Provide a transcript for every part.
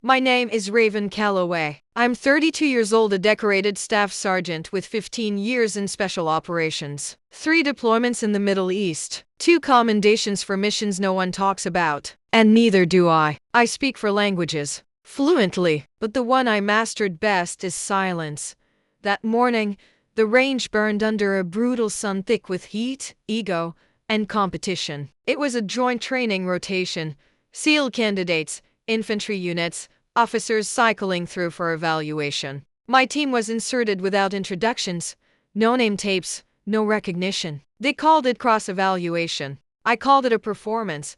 My name is Raven Calloway. I'm 32 years old, a decorated staff sergeant with 15 years in special operations, 3 deployments in the Middle East, 2 commendations for missions no one talks about, and neither do I. I speak 4 languages fluently, but the one I mastered best is silence. That morning, the range burned under a brutal sun, thick with heat, ego, and competition. It was a joint training rotation. SEAL candidates, infantry units, officers cycling through for evaluation. My team was inserted without introductions, no name tapes, no recognition. They called it cross-evaluation. I called it a performance.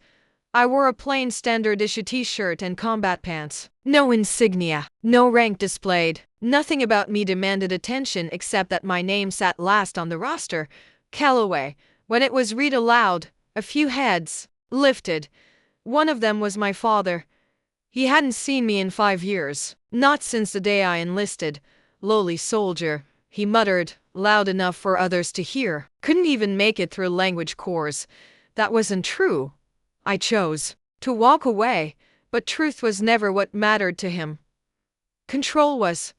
I wore a plain standard-issue t-shirt and combat pants. No insignia, no rank displayed. Nothing about me demanded attention except that my name sat last on the roster, Calloway. When it was read aloud, a few heads lifted. One of them was my father. He hadn't seen me in 5 years, not since the day I enlisted. Lowly soldier, he muttered, loud enough for others to hear. Couldn't even make it through language course. That wasn't true. I chose to walk away, but truth was never what mattered to him. Control was.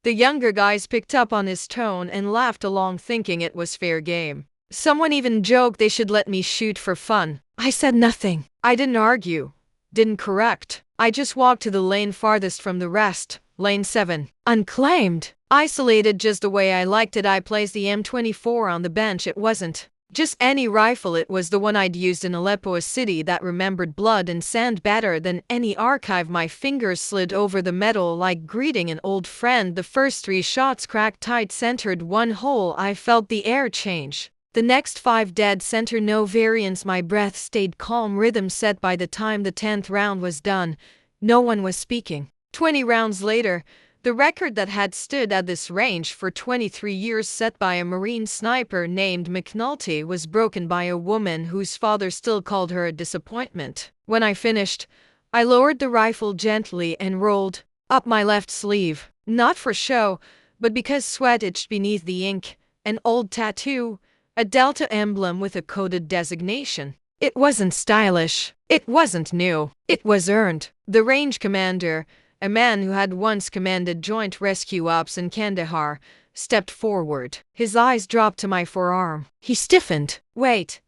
The younger guys picked up on his tone and laughed along, thinking it was fair game. Someone even joked they should let me shoot for fun. I said nothing. I didn't argue, didn't correct. I just walked to the lane farthest from the rest, lane 7. Unclaimed, isolated just the way I liked it. I placed the M24 on the bench. It wasn't just any rifle, it was the one I'd used in Aleppo, a city that remembered blood and sand better than any archive. My fingers slid over the metal like greeting an old friend. The first 3 shots cracked tight, centered one hole. I felt the air change. The next 5 dead center, no variance. My breath stayed calm, rhythm set. By the time the 10th round was done, no one was speaking. 20 rounds later, the record that had stood at this range for 23 years, set by a Marine sniper named McNulty, was broken by a woman whose father still called her a disappointment. When I finished, I lowered the rifle gently and rolled up my left sleeve. Not for show, but because sweat itched beneath the ink. An old tattoo, a Delta emblem with a coded designation. It wasn't stylish. It wasn't new. It was earned. The range commander, a man who had once commanded joint rescue ops in Kandahar, stepped forward. His eyes dropped to my forearm. He stiffened. Wait,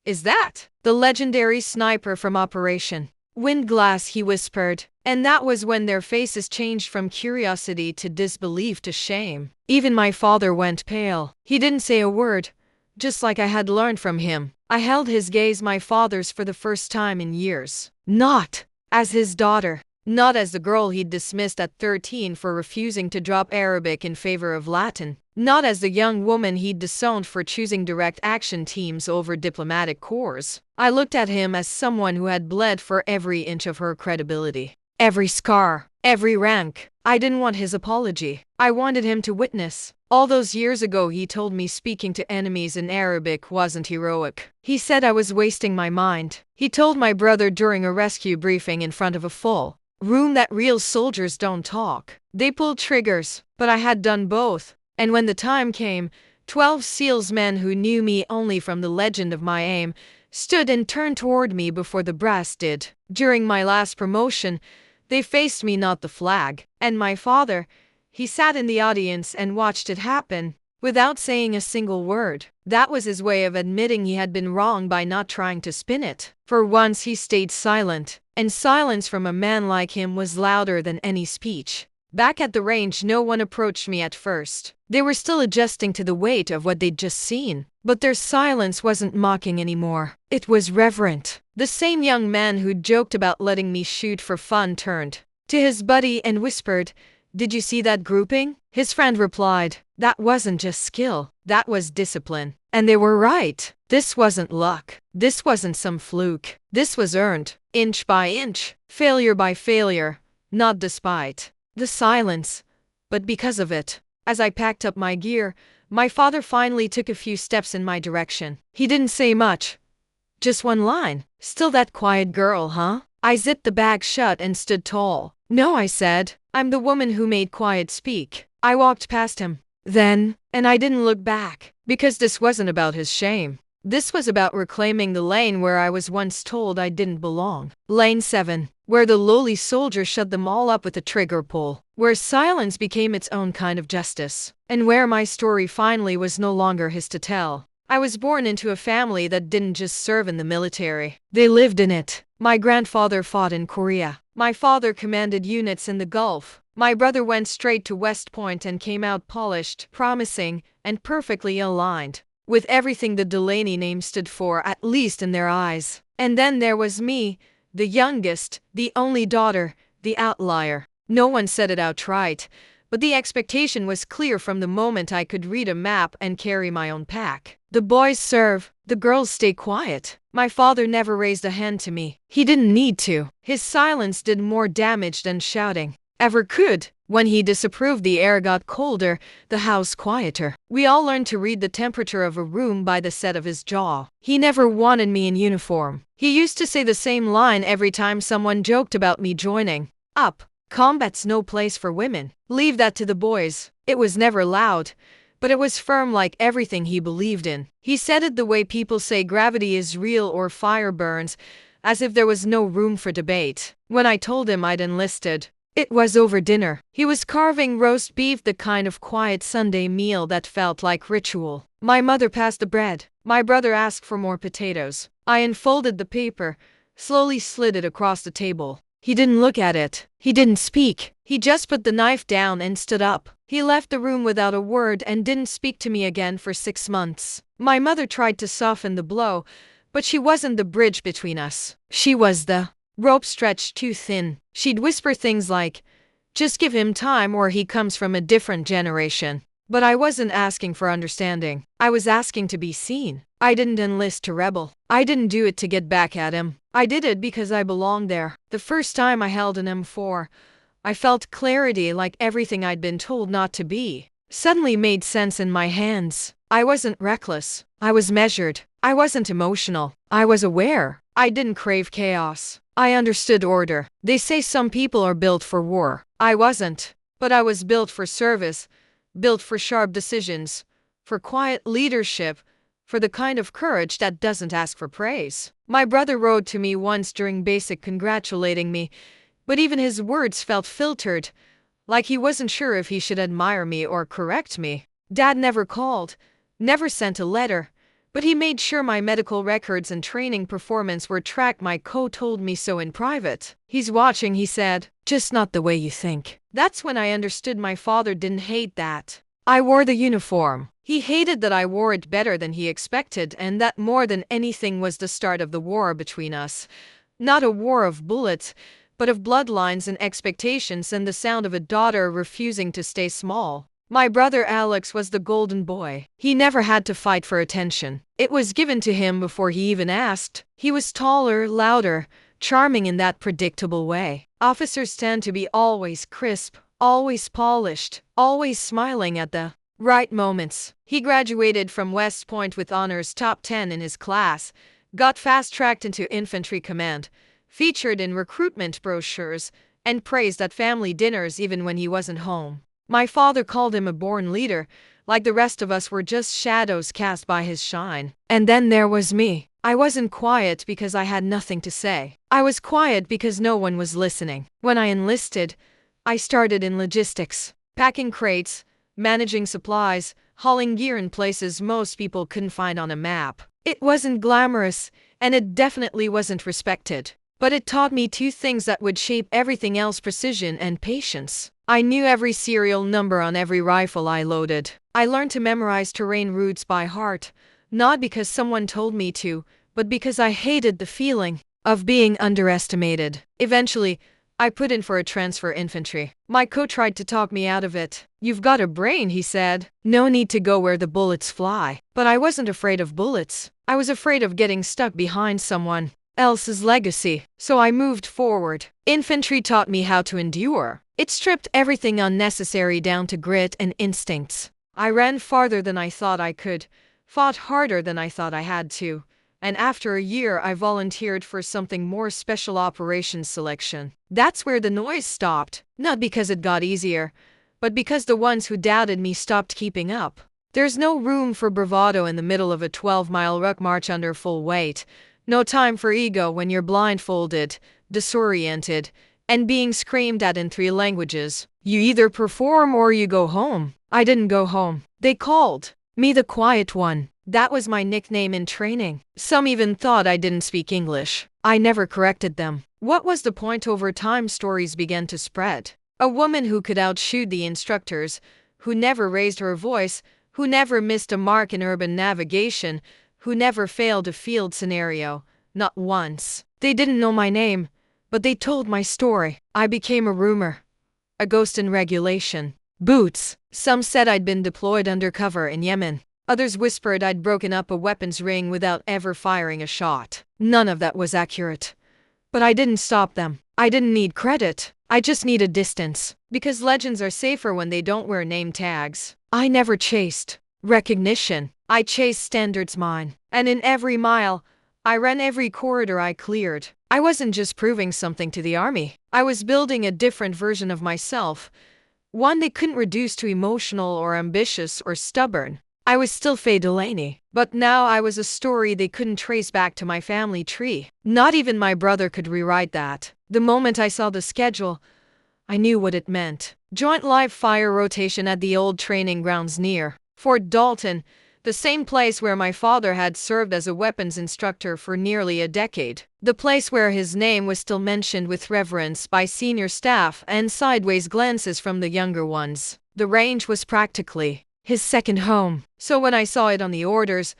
is that the legendary sniper from Operation Windglass? He whispered. And that was when their faces changed from curiosity to disbelief to shame. Even my father went pale. He didn't say a word, just like I had learned from him. I held his gaze, my father's, for the first time in years. Not as his daughter. Not as the girl he'd dismissed at 13 for refusing to drop Arabic in favor of Latin. Not as the young woman he'd disowned for choosing direct action teams over diplomatic corps. I looked at him as someone who had bled for every inch of her credibility. Every scar, every rank. I didn't want his apology. I wanted him to witness. All those years ago he told me speaking to enemies in Arabic wasn't heroic. He said I was wasting my mind. He told my brother during a rescue briefing in front of a full room that real soldiers don't talk. They pull triggers, but I had done both. And when the time came, 12 SEALs men who knew me only from the legend of my aim stood and turned toward me before the brass did. During my last promotion, they faced me, not the flag. And my father, he sat in the audience and watched it happen, without saying a single word. That was his way of admitting he had been wrong by not trying to spin it. For once he stayed silent, and silence from a man like him was louder than any speech. Back at the range, no one approached me at first. They were still adjusting to the weight of what they'd just seen. But their silence wasn't mocking anymore. It was reverent. The same young man who'd joked about letting me shoot for fun turned to his buddy and whispered, "Did you see that grouping?" His friend replied, "That wasn't just skill, that was discipline." And they were right. This wasn't luck. This wasn't some fluke. This was earned, inch by inch, failure by failure, not despite the silence, but because of it. As I packed up my gear, my father finally took a few steps in my direction. He didn't say much. Just one line. "Still that quiet girl, huh?" I zipped the bag shut and stood tall. "No," I said. "I'm the woman who made quiet speak." I walked past him. Then, and I didn't look back, because this wasn't about his shame. This was about reclaiming the lane where I was once told I didn't belong. Lane 7, where the lowly soldier shut them all up with a trigger pull, where silence became its own kind of justice, and where my story finally was no longer his to tell. I was born into a family that didn't just serve in the military. They lived in it. My grandfather fought in Korea. My father commanded units in the Gulf. My brother went straight to West Point and came out polished, promising, and perfectly aligned with everything the Delaney name stood for, at least in their eyes. And then there was me, the youngest, the only daughter, the outlier. No one said it outright, but the expectation was clear from the moment I could read a map and carry my own pack. The boys serve, the girls stay quiet. My father never raised a hand to me. He didn't need to. His silence did more damage than shouting ever could. When he disapproved, the air got colder, the house quieter. We all learned to read the temperature of a room by the set of his jaw. He never wanted me in uniform. He used to say the same line every time someone joked about me joining up. Combat's no place for women. Leave that to the boys. It was never loud, but it was firm, like everything he believed in. He said it the way people say gravity is real or fire burns, as if there was no room for debate. When I told him I'd enlisted, it was over dinner. He was carving roast beef, the kind of quiet Sunday meal that felt like ritual. My mother passed the bread. My brother asked for more potatoes. I unfolded the paper, slowly slid it across the table. He didn't look at it. He didn't speak. He just put the knife down and stood up. He left the room without a word and didn't speak to me again for 6 months. My mother tried to soften the blow, but she wasn't the bridge between us. She was the rope stretched too thin. She'd whisper things like, "Just give him time, or he comes from a different generation." But I wasn't asking for understanding. I was asking to be seen. I didn't enlist to rebel. I didn't do it to get back at him. I did it because I belonged there. The first time I held an M4, I felt clarity, like everything I'd been told not to be suddenly made sense in my hands. I wasn't reckless. I was measured. I wasn't emotional. I was aware. I didn't crave chaos. I understood order. They say some people are built for war. I wasn't. But I was built for service, built for sharp decisions, for quiet leadership, for the kind of courage that doesn't ask for praise. My brother wrote to me once during basic congratulating me, but even his words felt filtered, like he wasn't sure if he should admire me or correct me. Dad never called, never sent a letter, but he made sure my medical records and training performance were tracked. My co told me so in private. "He's watching," he said, "just not the way you think." That's when I understood my father didn't hate that I wore the uniform. He hated that I wore it better than he expected, and that more than anything was the start of the war between us. Not a war of bullets, but of bloodlines and expectations, and the sound of a daughter refusing to stay small. My brother Alex was the golden boy. He never had to fight for attention. It was given to him before he even asked. He was taller, louder, charming in that predictable way. Officers tend to be always crisp, always polished, always smiling at the right moments. He graduated from West Point with honors, top 10 in his class, got fast-tracked into infantry command, featured in recruitment brochures, and praised at family dinners even when he wasn't home. My father called him a born leader, like the rest of us were just shadows cast by his shine. And then there was me. I wasn't quiet because I had nothing to say. I was quiet because no one was listening. When I enlisted, I started in logistics, packing crates, managing supplies, hauling gear in places most people couldn't find on a map. It wasn't glamorous, and it definitely wasn't respected. But it taught me 2 things that would shape everything else: precision and patience. I knew every serial number on every rifle I loaded. I learned to memorize terrain routes by heart, not because someone told me to, but because I hated the feeling of being underestimated. Eventually, I put in for a transfer infantry. My co tried to talk me out of it. "You've got a brain," he said. "No need to go where the bullets fly." But I wasn't afraid of bullets. I was afraid of getting stuck behind someone else's legacy. So I moved forward. Infantry taught me how to endure. It stripped everything unnecessary down to grit and instincts. I ran farther than I thought I could, fought harder than I thought I had to, and after a year I volunteered for something more: special operations selection. That's where the noise stopped, not because it got easier, but because the ones who doubted me stopped keeping up. There's no room for bravado in the middle of a 12-mile ruck march under full weight. No time for ego when you're blindfolded, disoriented, and being screamed at in 3 languages. You either perform or you go home. I didn't go home. They called me the quiet one. That was my nickname in training. Some even thought I didn't speak English. I never corrected them. What was the point? Over time, stories began to spread. A woman who could outshoot the instructors, who never raised her voice, who never missed a mark in urban navigation, who never failed a field scenario, not once. They didn't know my name, but they told my story. I became a rumor, a ghost in regulation boots. Some said I'd been deployed undercover in Yemen. Others whispered I'd broken up a weapons ring without ever firing a shot. None of that was accurate. But I didn't stop them. I didn't need credit. I just needed distance. Because legends are safer when they don't wear name tags. I never chased recognition. I chased standards mine. And in every mile, I ran every corridor I cleared. I wasn't just proving something to the army. I was building a different version of myself. One they couldn't reduce to emotional or ambitious or stubborn. I was still Faye Delaney, but now I was a story they couldn't trace back to my family tree. Not even my brother could rewrite that. The moment I saw the schedule, I knew what it meant. Joint live fire rotation at the old training grounds near Fort Dalton, the same place where my father had served as a weapons instructor for nearly a decade. The place where his name was still mentioned with reverence by senior staff and sideways glances from the younger ones. The range was practically his second home. So when I saw it on the orders,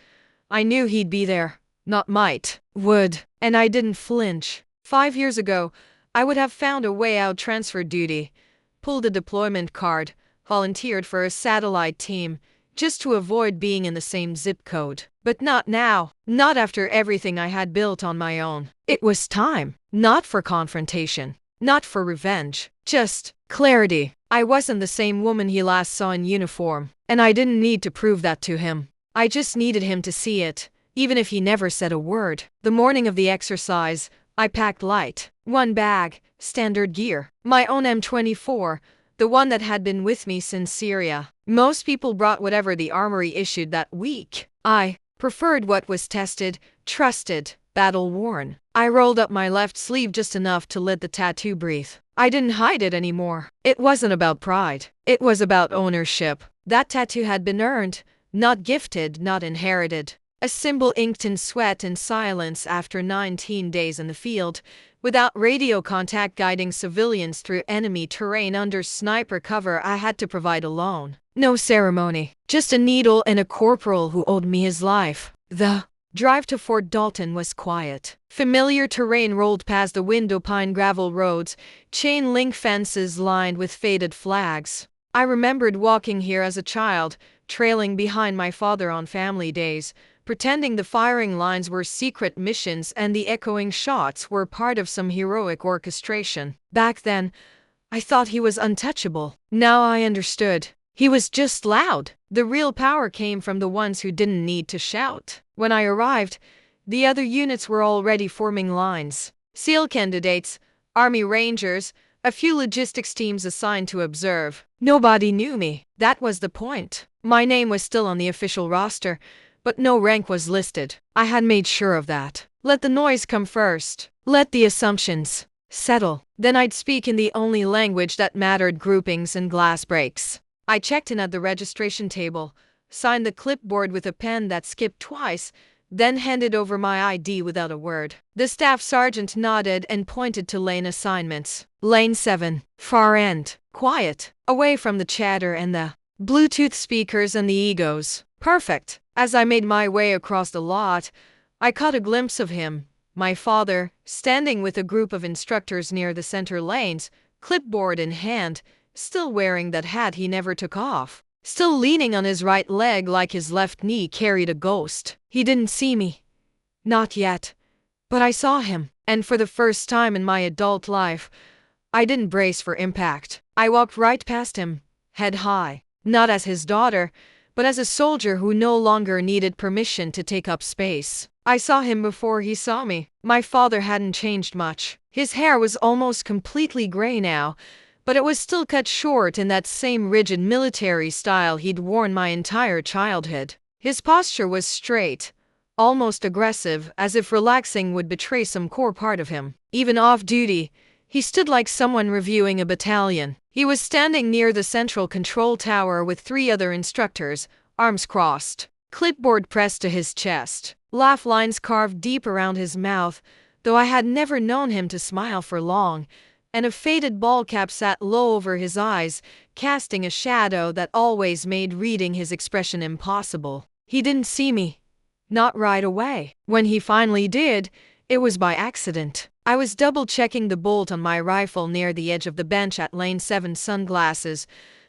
I knew he'd be there. Not might, would. And I didn't flinch. 5 years ago, I would have found a way out, transferred duty, pulled a deployment card, volunteered for a satellite team, just to avoid being in the same zip code. But not now. Not after everything I had built on my own. It was time. Not for confrontation. Not for revenge. Just clarity. I wasn't the same woman he last saw in uniform. And I didn't need to prove that to him. I just needed him to see it, even if he never said a word. The morning of the exercise, I packed light. 1 bag, standard gear. My own M24, the one that had been with me since Syria. Most people brought whatever the armory issued that week. I preferred what was tested, trusted, battle-worn. I rolled up my left sleeve just enough to let the tattoo breathe. I didn't hide it anymore. It wasn't about pride. It was about ownership. That tattoo had been earned, not gifted, not inherited. A symbol inked in sweat and silence after 19 days in the field, without radio contact guiding civilians through enemy terrain under sniper cover I had to provide alone. No ceremony, just a needle and a corporal who owed me his life. The drive to Fort Dalton was quiet. Familiar terrain rolled past the window, pine gravel roads, chain link fences lined with faded flags. I remembered walking here as a child, trailing behind my father on family days, pretending the firing lines were secret missions and the echoing shots were part of some heroic orchestration. Back then, I thought he was untouchable. Now I understood. He was just loud. The real power came from the ones who didn't need to shout. When I arrived, the other units were already forming lines. SEAL candidates, Army Rangers, a few logistics teams assigned to observe. Nobody knew me. That was the point. My name was still on the official roster, but no rank was listed. I had made sure of that. Let the noise come first. Let the assumptions settle. Then I'd speak in the only language that mattered: groupings and glass breaks. I checked in at the registration table, signed the clipboard with a pen that skipped twice, then handed over my ID without a word. The staff sergeant nodded and pointed to lane assignments. Lane 7, far end, quiet, away from the chatter and the Bluetooth speakers and the egos. Perfect. As I made my way across the lot, I caught a glimpse of him, my father, standing with a group of instructors near the center lanes, clipboard in hand, still wearing that hat he never took off, still leaning on his right leg like his left knee carried a ghost. He didn't see me. Not yet. But I saw him, and for the first time in my adult life, I didn't brace for impact. I walked right past him, head high, not as his daughter, but as a soldier who no longer needed permission to take up space. I saw him before he saw me. My father hadn't changed much. His hair was almost completely gray now, but it was still cut short in that same rigid military style he'd worn my entire childhood. His posture was straight, almost aggressive, as if relaxing would betray some core part of him. Even off duty, he stood like someone reviewing a battalion. He was standing near the central control tower with 3 other instructors, arms crossed, clipboard pressed to his chest, laugh lines carved deep around his mouth, though I had never known him to smile for long, and a faded ball cap sat low over his eyes, casting a shadow that always made reading his expression impossible. He didn't see me. Not right away. When he finally did, it was by accident. I was double-checking the bolt on my rifle near the edge of the bench at lane 7, sunglasses,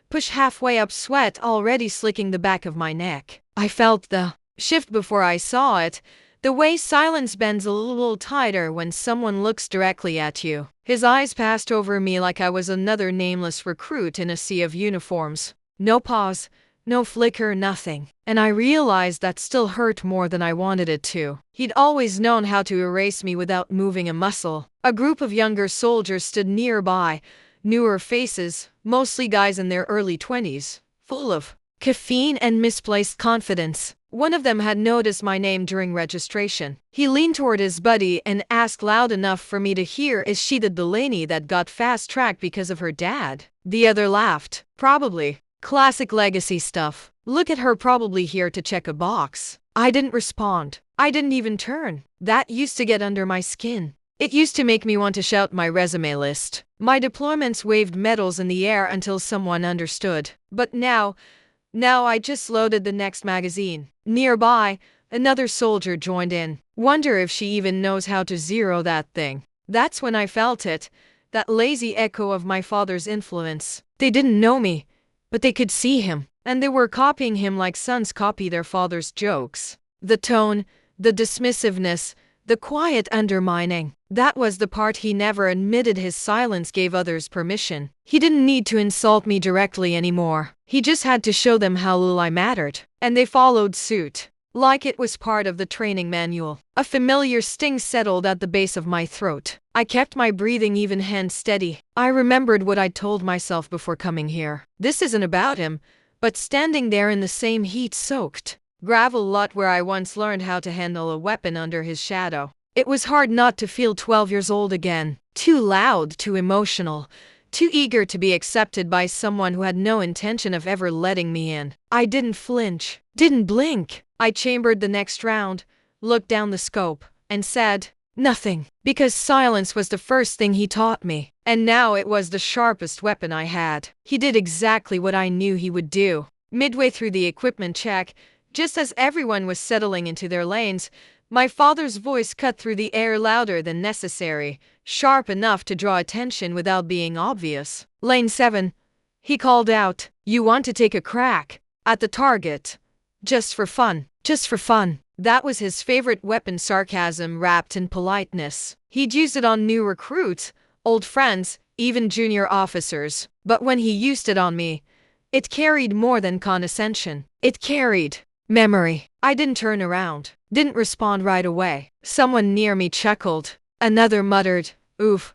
pushed halfway up, sweat already slicking the back of my neck. I felt the shift before I saw it, the way silence bends a little tighter when someone looks directly at you. His eyes passed over me like I was another nameless recruit in a sea of uniforms. No pause, no flicker, nothing. And I realized that still hurt more than I wanted it to. He'd always known how to erase me without moving a muscle. A group of younger soldiers stood nearby, newer faces, mostly guys in their early 20s, full of caffeine and misplaced confidence. One of them had noticed my name during registration. He leaned toward his buddy and asked loud enough for me to hear, "Is she the Delaney that got fast-tracked because of her dad?" The other laughed. "Probably. Classic legacy stuff. Look at her, probably here to check a box." I didn't respond. I didn't even turn. That used to get under my skin. It used to make me want to shout my resume list. My deployments waved medals in the air until someone understood. But now I just loaded the next magazine. Nearby, another soldier joined in. Wonder if she even knows how to zero that thing. That's when I felt it, that lazy echo of my father's influence. They didn't know me, but they could see him, and they were copying him like sons copy their father's jokes. The tone, the dismissiveness, the quiet undermining. That was the part he never admitted. His silence gave others permission. He didn't need to insult me directly anymore. He just had to show them how little I mattered. And they followed suit, like it was part of the training manual. A familiar sting settled at the base of my throat. I kept my breathing even hand steady. I remembered what I'd told myself before coming here. This isn't about him, but standing there in the same heat-soaked gravel lot where I once learned how to handle a weapon under his shadow. It was hard not to feel 12 years old again. Too loud, too emotional, too eager to be accepted by someone who had no intention of ever letting me in. I didn't flinch, didn't blink. I chambered the next round, looked down the scope, and said nothing, because silence was the first thing he taught me. And now it was the sharpest weapon I had. He did exactly what I knew he would do. Midway through the equipment check, just as everyone was settling into their lanes, my father's voice cut through the air louder than necessary, sharp enough to draw attention without being obvious. "Lane 7, he called out. "You want to take a crack at the target? Just for fun. Just for fun." That was his favorite weapon, sarcasm wrapped in politeness. He'd use it on new recruits, old friends, even junior officers. But when he used it on me, it carried more than condescension. It carried memory. I didn't turn around, didn't respond right away. Someone near me chuckled. Another muttered, "Oof,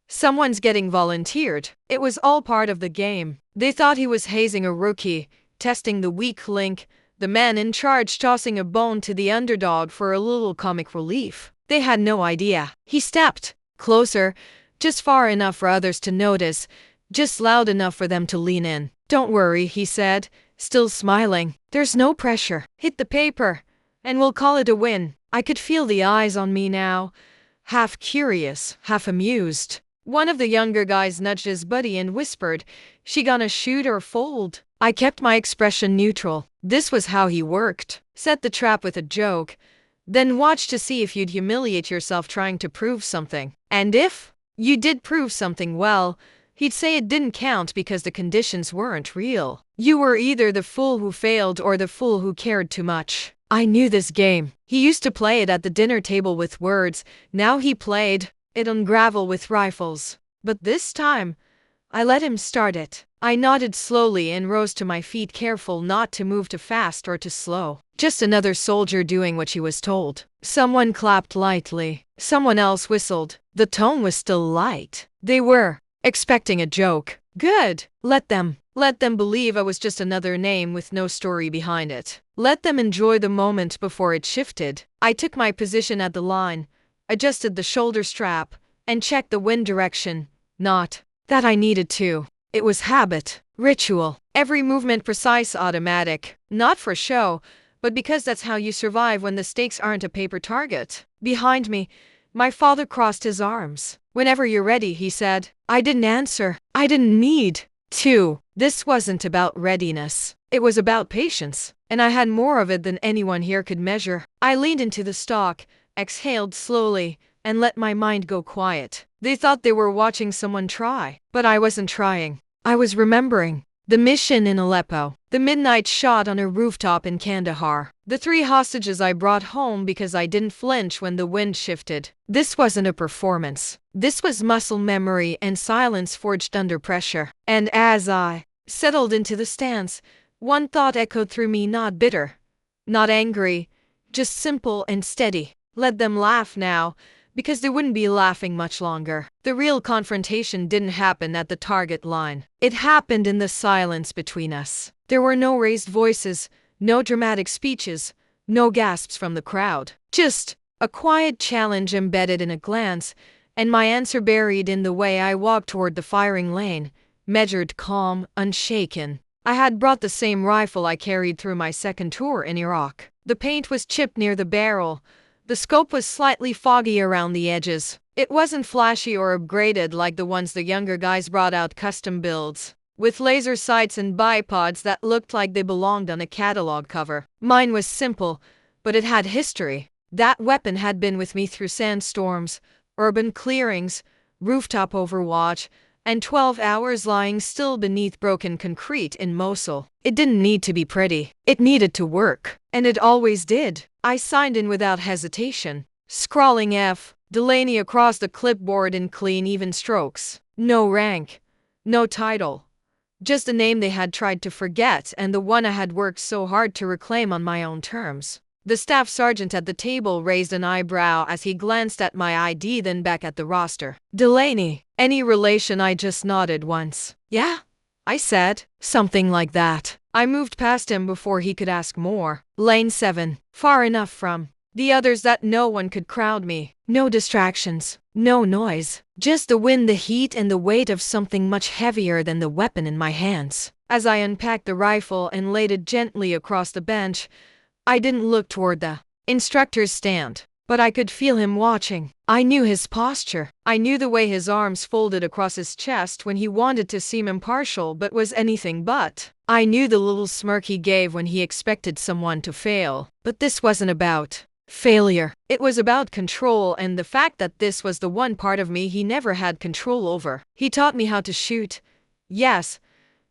someone's getting volunteered." It was all part of the game. They thought he was hazing a rookie, testing the weak link, the man in charge tossing a bone to the underdog for a little comic relief. They had no idea. He stepped closer, just far enough for others to notice, just loud enough for them to lean in. "Don't worry," he said, still smiling. "There's no pressure. Hit the paper, and we'll call it a win." I could feel the eyes on me now, half curious, half amused. One of the younger guys nudged his buddy and whispered, "She gonna shoot or fold?" I kept my expression neutral. This was how he worked. Set the trap with a joke, then watch to see if you'd humiliate yourself trying to prove something. And if you did prove something, well, he'd say it didn't count because the conditions weren't real. You were either the fool who failed or the fool who cared too much. I knew this game. He used to play it at the dinner table with words. Now he played it on gravel with rifles. But this time, I let him start it. I nodded slowly and rose to my feet, careful not to move too fast or too slow. Just another soldier doing what she was told. Someone clapped lightly. Someone else whistled. The tone was still light. They were expecting a joke. Good. Let them. Let them believe I was just another name with no story behind it. Let them enjoy the moment before it shifted. I took my position at the line, adjusted the shoulder strap, and checked the wind direction. Not that I needed to. It was habit, ritual, every movement precise, automatic. Not for show, but because that's how you survive when the stakes aren't a paper target. Behind me, my father crossed his arms. "Whenever you're ready," he said. I didn't answer. I didn't need to. This wasn't about readiness. It was about patience, and I had more of it than anyone here could measure. I leaned into the stock, exhaled slowly, and let my mind go quiet. They thought they were watching someone try, but I wasn't trying. I was remembering. The mission in Aleppo, the midnight shot on a rooftop in Kandahar, the 3 hostages I brought home because I didn't flinch when the wind shifted. This wasn't a performance. This was muscle memory and silence forged under pressure. And as I settled into the stance, one thought echoed through me, not bitter, not angry, just simple and steady. Let them laugh now, because they wouldn't be laughing much longer. The real confrontation didn't happen at the target line. It happened in the silence between us. There were no raised voices, no dramatic speeches, no gasps from the crowd. Just a quiet challenge embedded in a glance, and my answer buried in the way I walked toward the firing lane, measured, calm, unshaken. I had brought the same rifle I carried through my second tour in Iraq. The paint was chipped near the barrel. The scope was slightly foggy around the edges. It wasn't flashy or upgraded like the ones the younger guys brought out, custom builds, with laser sights and bipods that looked like they belonged on a catalog cover. Mine was simple, but it had history. That weapon had been with me through sandstorms, urban clearings, rooftop overwatch, and 12 hours lying still beneath broken concrete in Mosul. It didn't need to be pretty. It needed to work. And it always did. I signed in without hesitation, scrawling F. Delaney across the clipboard in clean, even strokes. No rank, no title. Just a name they had tried to forget, and the one I had worked so hard to reclaim on my own terms. The staff sergeant at the table raised an eyebrow as he glanced at my ID, then back at the roster. "Delaney, any relation?" I just nodded once. "Yeah," I said. "Something like that." I moved past him before he could ask more. Lane 7, far enough from the others that no one could crowd me. No distractions, no noise, just the wind, the heat, and the weight of something much heavier than the weapon in my hands. As I unpacked the rifle and laid it gently across the bench, I didn't look toward the instructor's stand, but I could feel him watching. I knew his posture. I knew the way his arms folded across his chest when he wanted to seem impartial but was anything but. I knew the little smirk he gave when he expected someone to fail. But this wasn't about failure. It was about control, and the fact that this was the one part of me he never had control over. He taught me how to shoot, yes,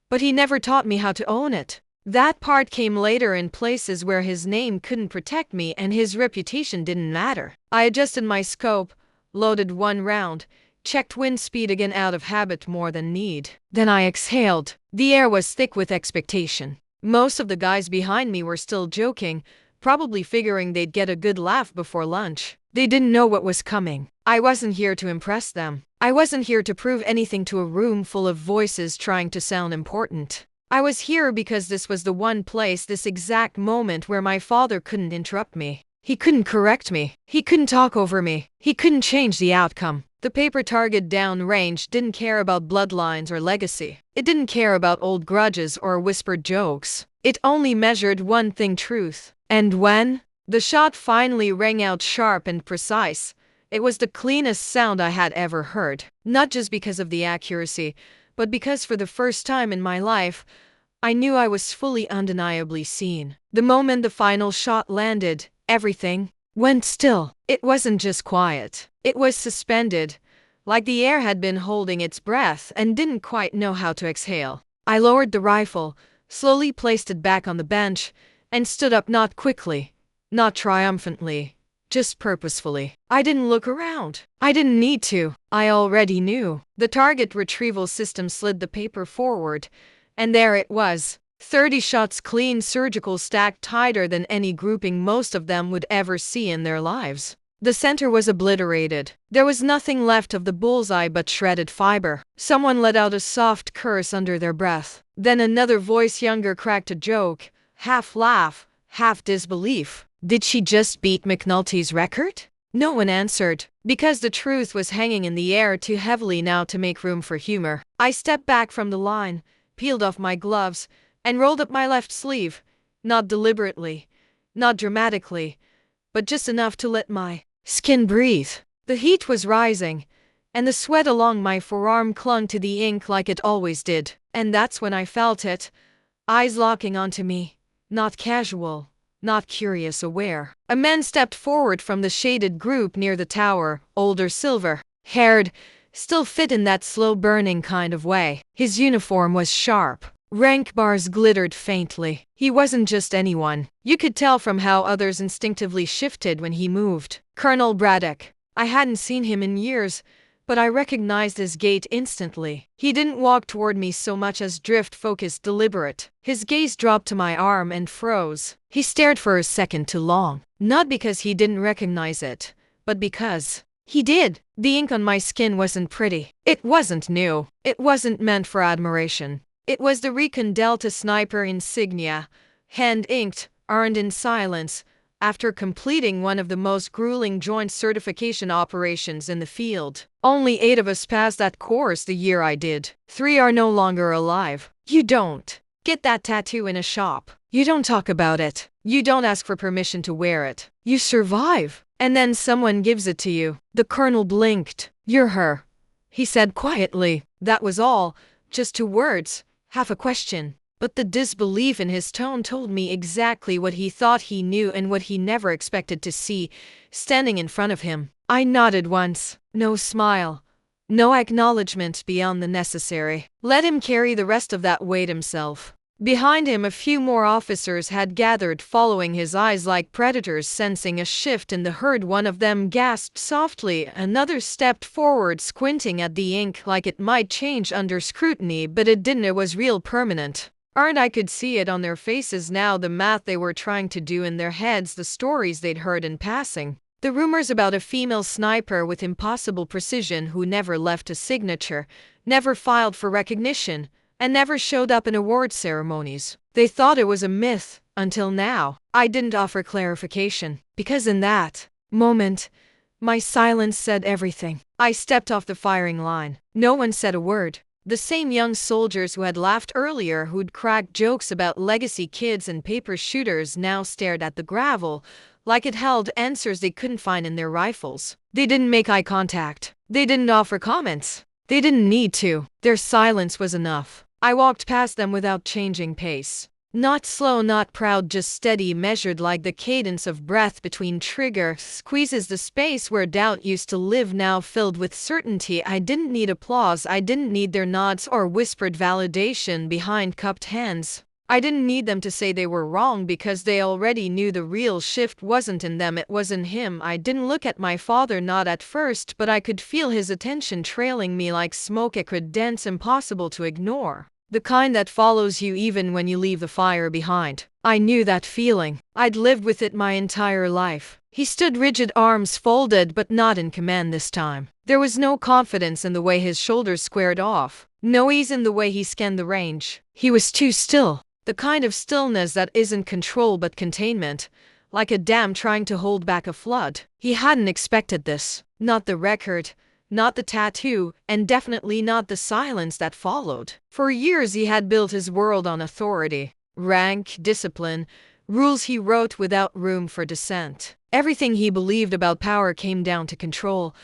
but he never taught me how to own it. That part came later in places where his name couldn't protect me and his reputation didn't matter. I adjusted my scope, loaded one round, checked wind speed again out of habit more than need. Then I exhaled. The air was thick with expectation. Most of the guys behind me were still joking, probably figuring they'd get a good laugh before lunch. They didn't know what was coming. I wasn't here to impress them. I wasn't here to prove anything to a room full of voices trying to sound important. I was here because this was the one place, this exact moment, where my father couldn't interrupt me. He couldn't correct me. He couldn't talk over me. He couldn't change the outcome. The paper target downrange didn't care about bloodlines or legacy. It didn't care about old grudges or whispered jokes. It only measured one thing: truth. And when the shot finally rang out sharp and precise, it was the cleanest sound I had ever heard. Not just because of the accuracy, but because for the first time in my life, I knew I was fully, undeniably seen. The moment the final shot landed, everything went still. It wasn't just quiet. It was suspended, like the air had been holding its breath and didn't quite know how to exhale. I lowered the rifle, slowly placed it back on the bench, and stood up, not quickly, not triumphantly, just purposefully. I didn't look around. I didn't need to. I already knew. The target retrieval system slid the paper forward, and there it was. 30 shots, clean, surgical, stacked tighter than any grouping most of them would ever see in their lives. The center was obliterated. There was nothing left of the bullseye but shredded fiber. Someone let out a soft curse under their breath. Then another voice younger cracked a joke, half laugh, half disbelief. Did she just beat McNulty's record? No one answered, because the truth was hanging in the air too heavily now to make room for humor. I stepped back from the line, peeled off my gloves, and rolled up my left sleeve. Not deliberately, not dramatically, but just enough to let my skin breathe. The heat was rising, and the sweat along my forearm clung to the ink like it always did. And that's when I felt it, eyes locking onto me, not casual, not curious, aware. A man stepped forward from the shaded group near the tower, older, silver-haired, still fit in that slow-burning kind of way. His uniform was sharp. Rank bars glittered faintly. He wasn't just anyone. You could tell from how others instinctively shifted when he moved. Colonel Braddock. I hadn't seen him in years, but I recognized his gait instantly. He didn't walk toward me so much as drift, focused, deliberate. His gaze dropped to my arm and froze. He stared for a second too long. Not because he didn't recognize it, but because he did. The ink on my skin wasn't pretty. It wasn't new. It wasn't meant for admiration. It was the Recon Delta sniper insignia, hand-inked, earned in silence, after completing one of the most grueling joint certification operations in the field. Only 8 of us passed that course the year I did. 3 are no longer alive. You don't get that tattoo in a shop. You don't talk about it. You don't ask for permission to wear it. You survive. And then someone gives it to you. The colonel blinked. You're her, he said quietly. That was all. Just 2 words. Half a question. But the disbelief in his tone told me exactly what he thought he knew and what he never expected to see, standing in front of him. I nodded once. No smile. No acknowledgement beyond the necessary. Let him carry the rest of that weight himself. Behind him, a few more officers had gathered, following his eyes like predators sensing a shift in the herd. One of them gasped softly. Another stepped forward, squinting at the ink like it might change under scrutiny, but it didn't. It was real, permanent. I could see it on their faces now, the math they were trying to do in their heads, the stories they'd heard in passing. The rumors about a female sniper with impossible precision who never left a signature, never filed for recognition, and never showed up in award ceremonies. They thought it was a myth, until now. I didn't offer clarification, because in that moment, my silence said everything. I stepped off the firing line. No one said a word. The same young soldiers who had laughed earlier, who'd cracked jokes about legacy kids and paper shooters, now stared at the gravel, like it held answers they couldn't find in their rifles. They didn't make eye contact. They didn't offer comments. They didn't need to. Their silence was enough. I walked past them without changing pace. Not slow, not proud, just steady, measured, like the cadence of breath between trigger squeezes. The space where doubt used to live now filled with certainty. I didn't need applause. I didn't need their nods or whispered validation behind cupped hands. I didn't need them to say they were wrong, because they already knew the real shift wasn't in them, it was in him. I didn't look at my father, not at first, but I could feel his attention trailing me like smoke, acrid, dense, impossible to ignore. The kind that follows you even when you leave the fire behind. I knew that feeling. I'd lived with it my entire life. He stood rigid, arms folded, but not in command this time. There was no confidence in the way his shoulders squared off. No ease in the way he scanned the range. He was too still. The kind of stillness that isn't control but containment, like a dam trying to hold back a flood. He hadn't expected this. Not the record, not the tattoo, and definitely not the silence that followed. For years he had built his world on authority, rank, discipline, rules he wrote without room for dissent. Everything he believed about power came down to control,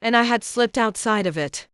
and I had slipped outside of it.